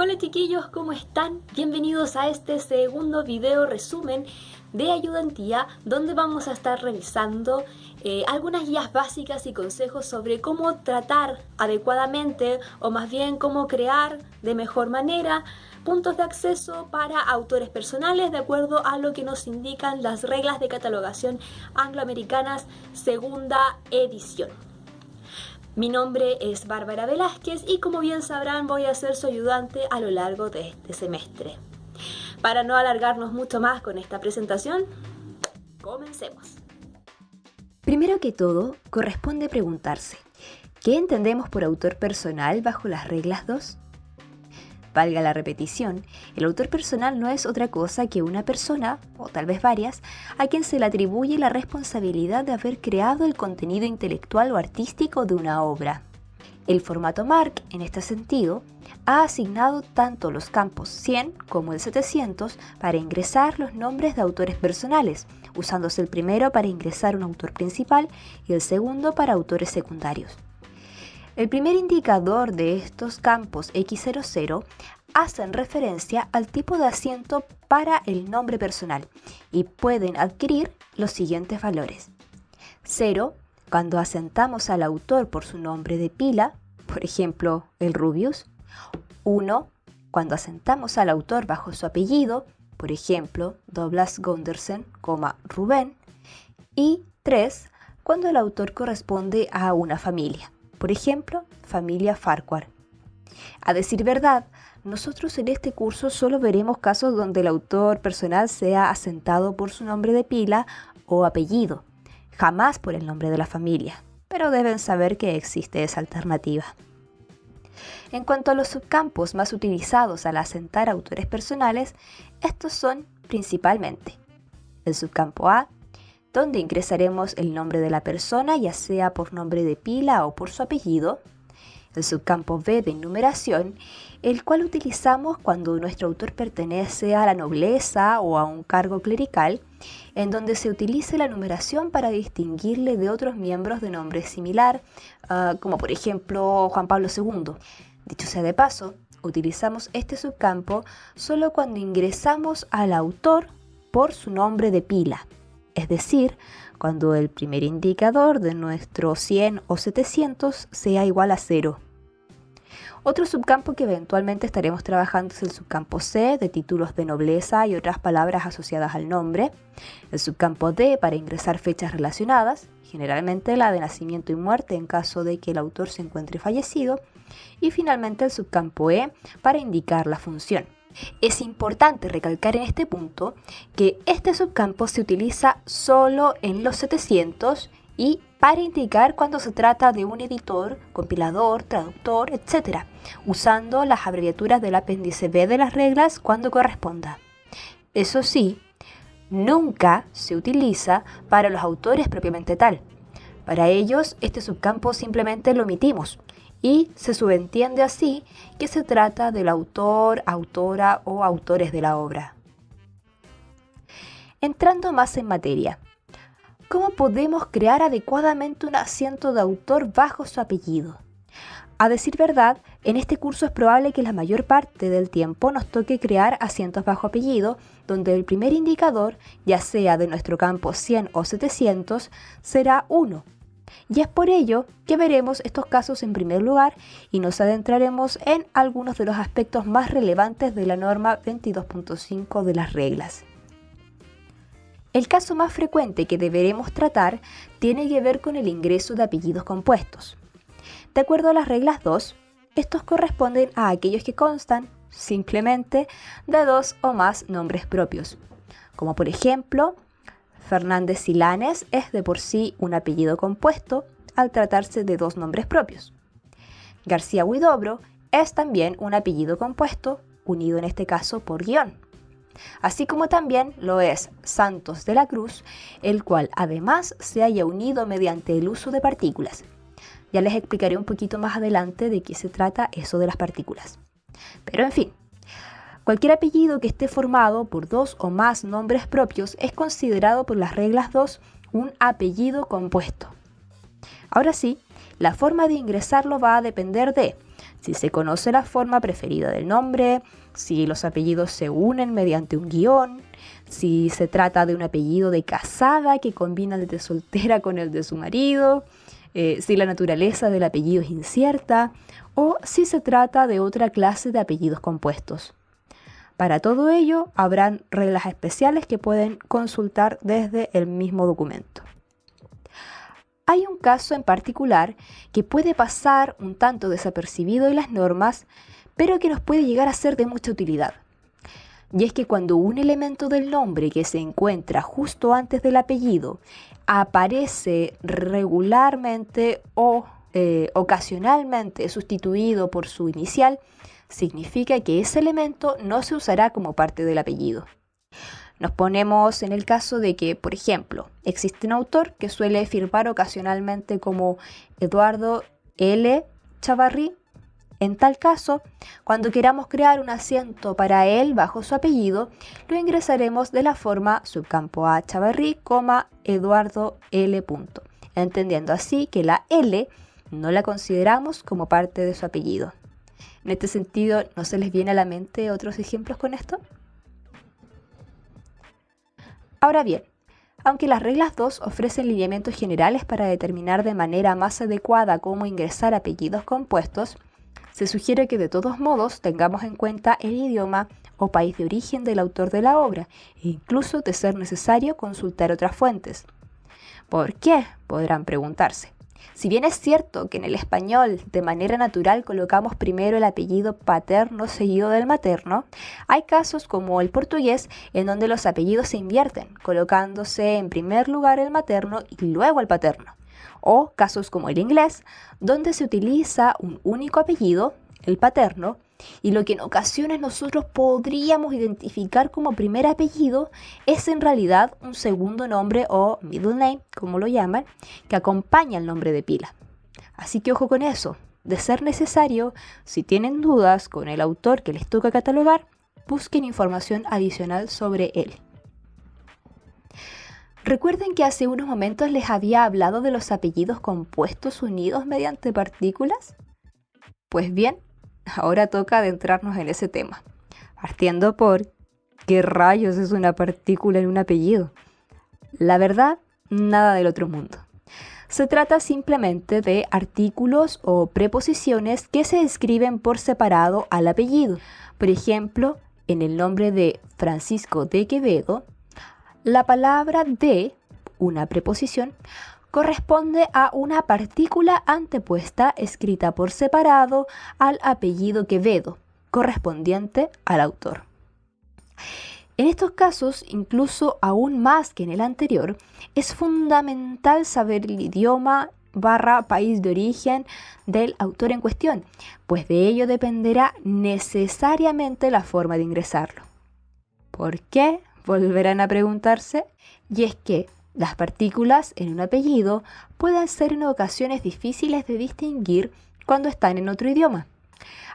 Hola chiquillos, ¿cómo están? Bienvenidos a este segundo video resumen de Ayudantía, donde vamos a estar revisando algunas guías básicas y consejos sobre cómo tratar adecuadamente, o más bien cómo crear de mejor manera puntos de acceso para autores personales de acuerdo a lo que nos indican las reglas de catalogación angloamericanas segunda edición. Mi nombre es Bárbara Velázquez y como bien sabrán voy a ser su ayudante a lo largo de este semestre. Para no alargarnos mucho más con esta presentación, comencemos. Primero que todo, corresponde preguntarse, ¿qué entendemos por autor personal bajo las reglas 2? Valga la repetición, el autor personal no es otra cosa que una persona, o tal vez varias, a quien se le atribuye la responsabilidad de haber creado el contenido intelectual o artístico de una obra. El formato MARC, en este sentido, ha asignado tanto los campos 100 como el 700 para ingresar los nombres de autores personales, usándose el primero para ingresar un autor principal y el segundo para autores secundarios. El primer indicador de estos campos X00 hacen referencia al tipo de asiento para el nombre personal y pueden adquirir los siguientes valores. 0, cuando asentamos al autor por su nombre de pila, por ejemplo, el Rubius. 1, cuando asentamos al autor bajo su apellido, por ejemplo, Douglas Gundersen, Rubén. Y 3, cuando el autor corresponde a una familia. Por ejemplo, familia Farquhar. A decir verdad, nosotros en este curso solo veremos casos donde el autor personal sea asentado por su nombre de pila o apellido, jamás por el nombre de la familia, pero deben saber que existe esa alternativa. En cuanto a los subcampos más utilizados al asentar autores personales, estos son principalmente el subcampo A, donde ingresaremos el nombre de la persona, ya sea por nombre de pila o por su apellido. El subcampo B de numeración, el cual utilizamos cuando nuestro autor pertenece a la nobleza o a un cargo clerical, en donde se utilice la numeración para distinguirle de otros miembros de nombre similar, como por ejemplo Juan Pablo II. Dicho sea de paso, utilizamos este subcampo solo cuando ingresamos al autor por su nombre de pila. Es decir, cuando el primer indicador de nuestro 100 o 700 sea igual a 0. Otro subcampo que eventualmente estaremos trabajando es el subcampo C, de títulos de nobleza y otras palabras asociadas al nombre. El subcampo D, para ingresar fechas relacionadas, generalmente la de nacimiento y muerte en caso de que el autor se encuentre fallecido. Y finalmente el subcampo E, para indicar la función. Es importante recalcar en este punto que este subcampo se utiliza solo en los 700 y para indicar cuando se trata de un editor, compilador, traductor, etc., usando las abreviaturas del apéndice B de las reglas cuando corresponda. Eso sí, nunca se utiliza para los autores propiamente tal. Para ellos, este subcampo simplemente lo omitimos y se subentiende así que se trata del autor, autora o autores de la obra. Entrando más en materia, ¿cómo podemos crear adecuadamente un asiento de autor bajo su apellido? A decir verdad, en este curso es probable que la mayor parte del tiempo nos toque crear asientos bajo apellido, donde el primer indicador, ya sea de nuestro campo 100 o 700, será 1. Y es por ello que veremos estos casos en primer lugar y nos adentraremos en algunos de los aspectos más relevantes de la norma 22.5 de las reglas. El caso más frecuente que deberemos tratar tiene que ver con el ingreso de apellidos compuestos. De acuerdo a las reglas 2, estos corresponden a aquellos que constan simplemente de 2 o más nombres propios, como por ejemplo, Fernández Silanes es de por sí un apellido compuesto al tratarse de 2 nombres propios. García Huidobro es también un apellido compuesto, unido en este caso por guión. Así como también lo es Santos de la Cruz, el cual además se haya unido mediante el uso de partículas. Ya les explicaré un poquito más adelante de qué se trata eso de las partículas. Pero en fin, cualquier apellido que esté formado por 2 o más nombres propios es considerado por las reglas 2 un apellido compuesto. Ahora sí, la forma de ingresarlo va a depender de si se conoce la forma preferida del nombre, si los apellidos se unen mediante un guión, si se trata de un apellido de casada que combina el de soltera con el de su marido, si la naturaleza del apellido es incierta o si se trata de otra clase de apellidos compuestos. Para todo ello, habrán reglas especiales que pueden consultar desde el mismo documento. Hay un caso en particular que puede pasar un tanto desapercibido en las normas, pero que nos puede llegar a ser de mucha utilidad. Y es que cuando un elemento del nombre que se encuentra justo antes del apellido aparece regularmente o ocasionalmente sustituido por su inicial, significa que ese elemento no se usará como parte del apellido. Nos ponemos en el caso de que, por ejemplo, existe un autor que suele firmar ocasionalmente como Eduardo L. Chavarri. En tal caso, cuando queramos crear un asiento para él bajo su apellido, lo ingresaremos de la forma subcampo A Chavarri, Eduardo L. entendiendo así que la L no la consideramos como parte de su apellido. En este sentido, ¿no se les viene a la mente otros ejemplos con esto? Ahora bien, aunque las reglas 2 ofrecen lineamientos generales para determinar de manera más adecuada cómo ingresar apellidos compuestos, se sugiere que de todos modos tengamos en cuenta el idioma o país de origen del autor de la obra e incluso, de ser necesario, consultar otras fuentes. ¿Por qué?, podrán preguntarse. Si bien es cierto que en el español de manera natural colocamos primero el apellido paterno seguido del materno, hay casos como el portugués en donde los apellidos se invierten, colocándose en primer lugar el materno y luego el paterno. O casos como el inglés, donde se utiliza un único apellido, el paterno, y lo que en ocasiones nosotros podríamos identificar como primer apellido es en realidad un segundo nombre o middle name, como lo llaman, que acompaña el nombre de pila. Así que ojo con eso. De ser necesario, si tienen dudas con el autor que les toca catalogar, busquen información adicional sobre él. ¿Recuerden que hace unos momentos les había hablado de los apellidos compuestos unidos mediante partículas? Pues bien, ahora toca adentrarnos en ese tema, partiendo por ¿qué rayos es una partícula en un apellido? La verdad, nada del otro mundo. Se trata simplemente de artículos o preposiciones que se escriben por separado al apellido. Por ejemplo, en el nombre de Francisco de Quevedo, la palabra de, una preposición, corresponde a una partícula antepuesta escrita por separado al apellido Quevedo, correspondiente al autor. En estos casos, incluso aún más que en el anterior, es fundamental saber el idioma / país de origen del autor en cuestión, pues de ello dependerá necesariamente la forma de ingresarlo. ¿Por qué?, volverán a preguntarse, y es que las partículas en un apellido pueden ser en ocasiones difíciles de distinguir cuando están en otro idioma.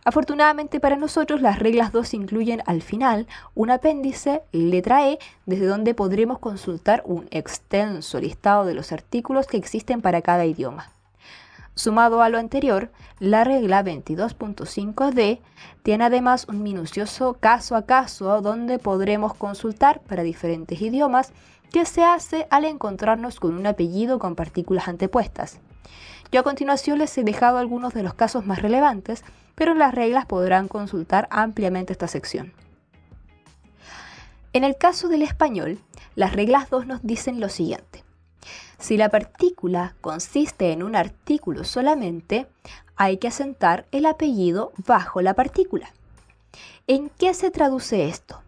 Afortunadamente para nosotros, las reglas 2 incluyen al final un apéndice, letra E, desde donde podremos consultar un extenso listado de los artículos que existen para cada idioma. Sumado a lo anterior, la regla 22.5d tiene además un minucioso caso a caso donde podremos consultar para diferentes idiomas qué se hace al encontrarnos con un apellido con partículas antepuestas. Yo a continuación les he dejado algunos de los casos más relevantes, pero en las reglas podrán consultar ampliamente esta sección. En el caso del español, las reglas 2 nos dicen lo siguiente. Si la partícula consiste en un artículo solamente, hay que asentar el apellido bajo la partícula. ¿En qué se traduce esto?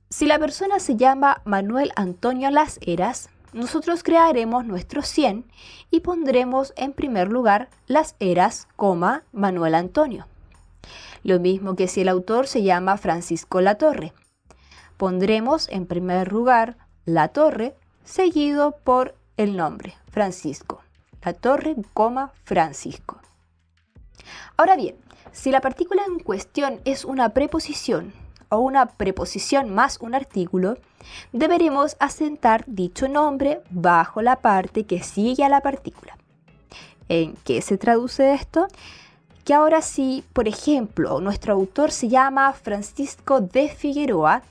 Si la persona se llama Manuel Antonio Las Heras, nosotros crearemos nuestro 100 y pondremos en primer lugar Las Heras, Manuel Antonio. Lo mismo que si el autor se llama Francisco Latorre. Pondremos en primer lugar Latorre, seguido por el nombre, Francisco. Latorre, Francisco. Ahora bien, si la partícula en cuestión es una preposición o una preposición más un artículo, deberemos asentar dicho nombre bajo la parte que sigue a la partícula. ¿En qué se traduce esto? que ahora si, por ejemplo, nuestro autor se llama Francisco de Figueroa,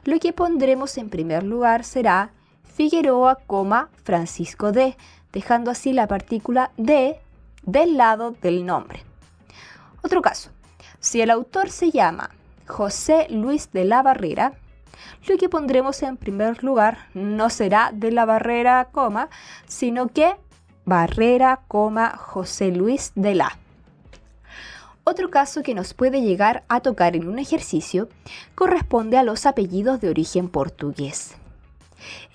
lo que pondremos en primer lugar será Figueroa, Francisco de, dejando así la partícula de del lado del nombre. Otro caso, si el autor se llama José Luis de la Barrera, lo que pondremos en primer lugar no será de la Barrera, sino que Barrera, José Luis de la. Otro caso que nos puede llegar a tocar en un ejercicio corresponde a los apellidos de origen portugués.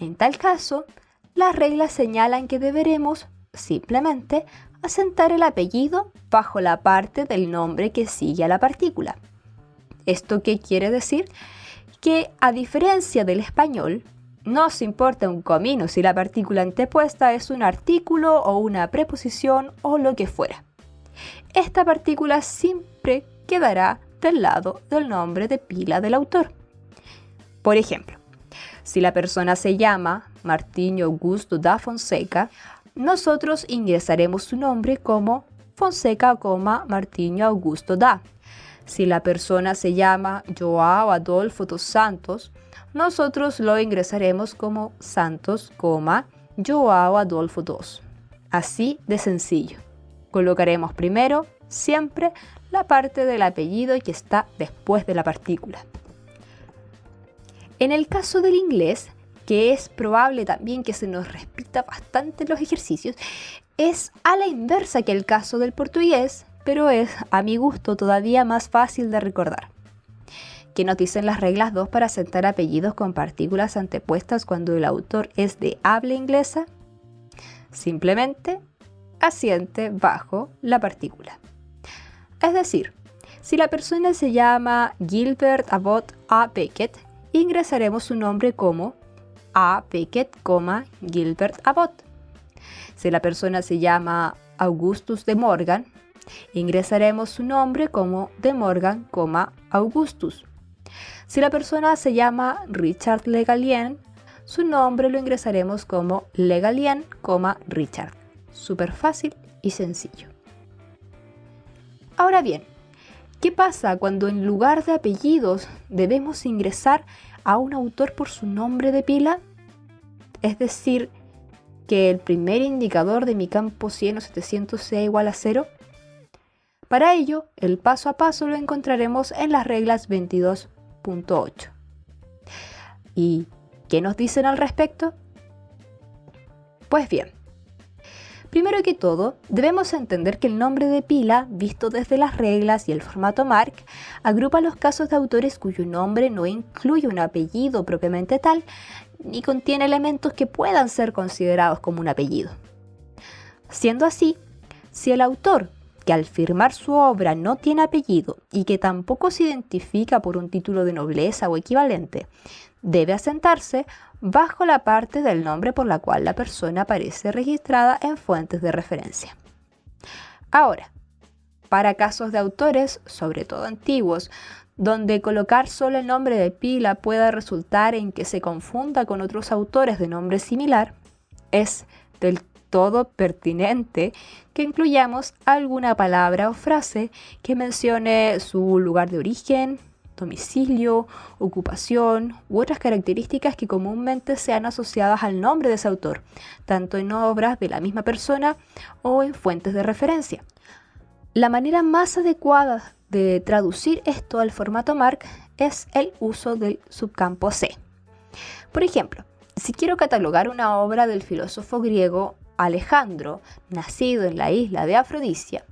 En tal caso, las reglas señalan que deberemos simplemente asentar el apellido bajo la parte del nombre que sigue a la partícula. ¿Esto qué quiere decir? Que a diferencia del español, no se importa un comino si la partícula antepuesta es un artículo o una preposición o lo que fuera. Esta partícula siempre quedará del lado del nombre de pila del autor. Por ejemplo, si la persona se llama Martinho Augusto da Fonseca, nosotros ingresaremos su nombre como Fonseca, Martinho Augusto da. Si la persona se llama João Adolfo dos Santos, nosotros lo ingresaremos como Santos, João Adolfo dos. Así de sencillo. Colocaremos primero siempre la parte del apellido que está después de la partícula. En el caso del inglés, que es probable también que se nos repita bastante en los ejercicios, es a la inversa que el caso del portugués, pero es, a mi gusto, todavía más fácil de recordar. ¿Qué nos dicen las reglas 2 para asentar apellidos con partículas antepuestas cuando el autor es de habla inglesa? Simplemente asiente bajo la partícula. Es decir, si la persona se llama Gilbert Abbott A. Beckett, ingresaremos su nombre como A. Beckett, Gilbert Abbott. Si la persona se llama Augustus de Morgan, ingresaremos su nombre como de Morgan, Augustus. Si la persona se llama Richard Legalien, su nombre lo ingresaremos como Legalien, Richard. Súper fácil y sencillo. Ahora bien, ¿qué pasa cuando en lugar de apellidos debemos ingresar a un autor por su nombre de pila? Es decir, que el primer indicador de mi campo 100 o 700 sea igual a 0. Para ello, el paso a paso lo encontraremos en las reglas 22.8. ¿Y qué nos dicen al respecto? Pues bien, primero que todo, debemos entender que el nombre de pila, visto desde las reglas y el formato MARC, agrupa los casos de autores cuyo nombre no incluye un apellido propiamente tal, ni contiene elementos que puedan ser considerados como un apellido. Siendo así, si el autor, que al firmar su obra no tiene apellido y que tampoco se identifica por un título de nobleza o equivalente, debe asentarse bajo la parte del nombre por la cual la persona aparece registrada en fuentes de referencia. Ahora, para casos de autores, sobre todo antiguos, donde colocar solo el nombre de pila pueda resultar en que se confunda con otros autores de nombre similar, es del todo pertinente que incluyamos alguna palabra o frase que mencione su lugar de origen, domicilio, ocupación u otras características que comúnmente sean asociadas al nombre de ese autor, tanto en obras de la misma persona o en fuentes de referencia. La manera más adecuada de traducir esto al formato MARC es el uso del subcampo C. Por ejemplo, si quiero catalogar una obra del filósofo griego Alejandro, nacido en la isla de Afrodisia,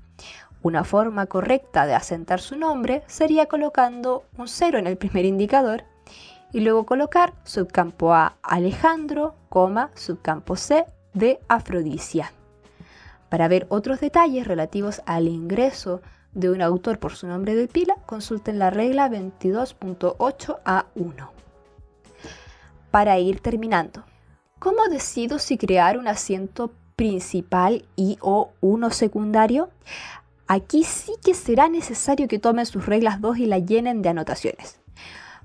una forma correcta de asentar su nombre sería colocando un 0 en el primer indicador y luego colocar subcampo A Alejandro, subcampo C de Afrodisia. Para ver otros detalles relativos al ingreso de un autor por su nombre de pila, consulten la regla 22.8A1. Para ir terminando, ¿cómo decido si crear un asiento principal y o uno secundario? Aquí sí que será necesario que tomen sus reglas 2 y la llenen de anotaciones,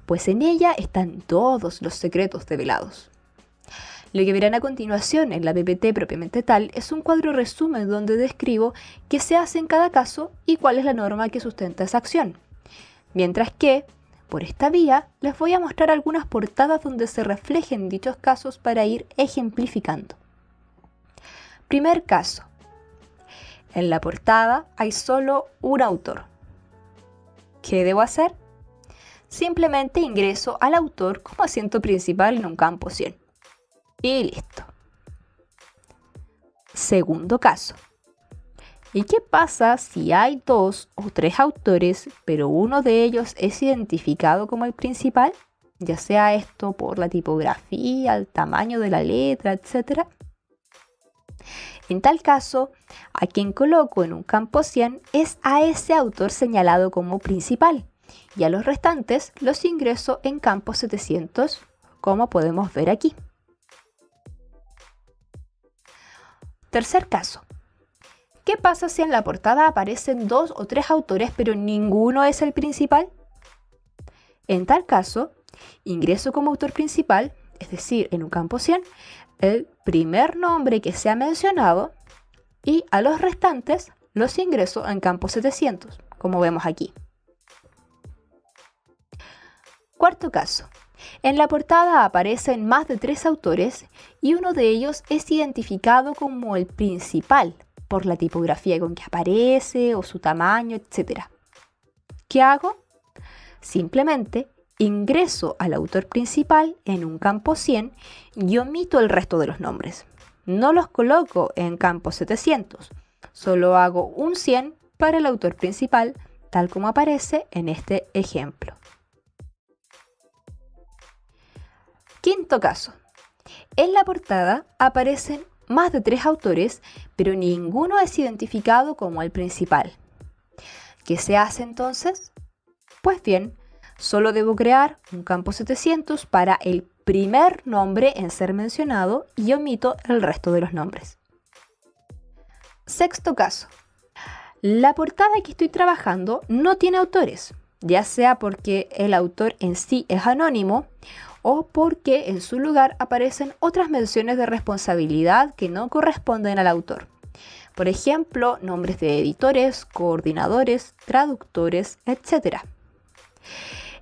pues en ella están todos los secretos develados. Lo que verán a continuación en la PPT propiamente tal es un cuadro resumen donde describo qué se hace en cada caso y cuál es la norma que sustenta esa acción. Mientras que, por esta vía, les voy a mostrar algunas portadas donde se reflejen dichos casos para ir ejemplificando. Primer caso. En la portada hay solo un autor. ¿Qué debo hacer? Simplemente ingreso al autor como asiento principal en un campo 100. Y listo. Segundo caso. ¿Y qué pasa si hay 2 o 3 autores, pero uno de ellos es identificado como el principal? Ya sea esto por la tipografía, el tamaño de la letra, etc. En tal caso, a quien coloco en un campo 100 es a ese autor señalado como principal, y a los restantes los ingreso en campo 700, como podemos ver aquí. Tercer caso. ¿Qué pasa si en la portada aparecen 2 o 3 autores pero ninguno es el principal? En tal caso, ingreso como autor principal, es decir, en un campo 100, el primer nombre que se ha mencionado y a los restantes los ingreso en campo 700, como vemos aquí. Cuarto caso. En la portada aparecen más de 3 autores y uno de ellos es identificado como el principal por la tipografía con que aparece o su tamaño, etc. ¿Qué hago? Simplemente ingreso al autor principal en un campo 100 y omito el resto de los nombres. No los coloco en campo 700, solo hago un 100 para el autor principal, tal como aparece en este ejemplo. Quinto caso. En la portada aparecen más de 3 autores, pero ninguno es identificado como el principal. ¿Qué se hace entonces? Pues bien, solo debo crear un campo 700 para el primer nombre en ser mencionado y omito el resto de los nombres. Sexto caso. La portada que estoy trabajando no tiene autores, ya sea porque el autor en sí es anónimo o porque en su lugar aparecen otras menciones de responsabilidad que no corresponden al autor. Por ejemplo, nombres de editores, coordinadores, traductores, etc.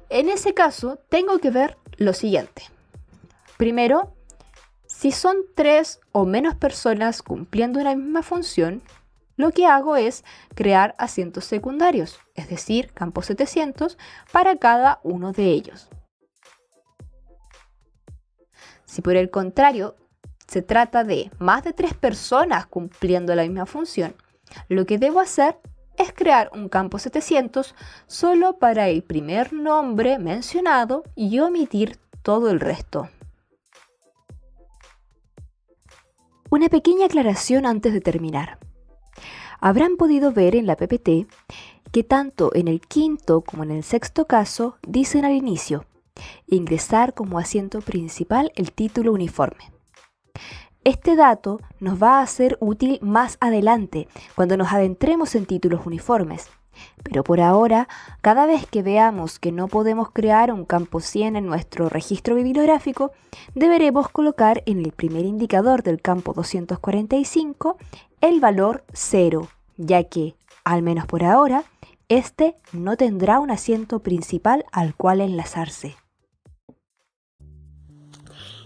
En ese caso, tengo que ver lo siguiente. Primero, si son 3 o menos personas cumpliendo una misma función, lo que hago es crear asientos secundarios, es decir, campos 700 para cada uno de ellos. Si por el contrario se trata de más de 3 personas cumpliendo la misma función, lo que debo hacer es crear un campo 700 solo para el primer nombre mencionado y omitir todo el resto. Una pequeña aclaración antes de terminar. Habrán podido ver en la PPT que tanto en el quinto como en el sexto caso dicen al inicio ingresar como asiento principal el título uniforme. Este dato nos va a ser útil más adelante cuando nos adentremos en títulos uniformes, pero por ahora, cada vez que veamos que no podemos crear un campo 100 en nuestro registro bibliográfico, deberemos colocar en el primer indicador del campo 245 el valor 0, ya que, al menos por ahora, este no tendrá un asiento principal al cual enlazarse.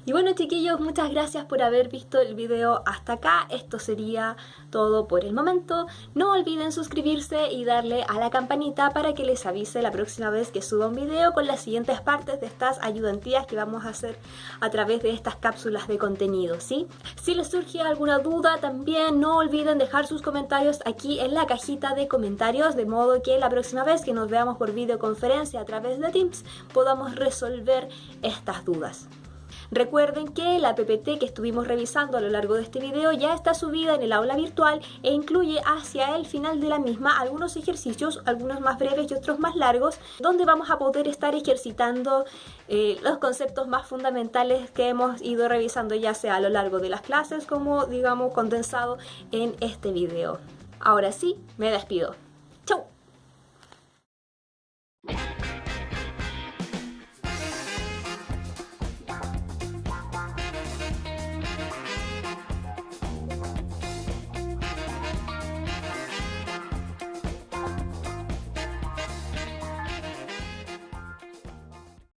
Y bueno, chiquillos, muchas gracias por haber visto el video hasta acá. Esto sería todo por el momento. No olviden suscribirse y darle a la campanita para que les avise la próxima vez que suba un video con las siguientes partes de estas ayudantías que vamos a hacer a través de estas cápsulas de contenido, ¿sí? Si les surge alguna duda también no olviden dejar sus comentarios aquí en la cajita de comentarios, de modo que la próxima vez que nos veamos por videoconferencia a través de Teams podamos resolver estas dudas. Recuerden que la PPT que estuvimos revisando a lo largo de este video ya está subida en el aula virtual e incluye hacia el final de la misma algunos ejercicios, algunos más breves y otros más largos, donde vamos a poder estar ejercitando los conceptos más fundamentales que hemos ido revisando ya sea a lo largo de las clases como, digamos, condensado en este video. Ahora sí, me despido.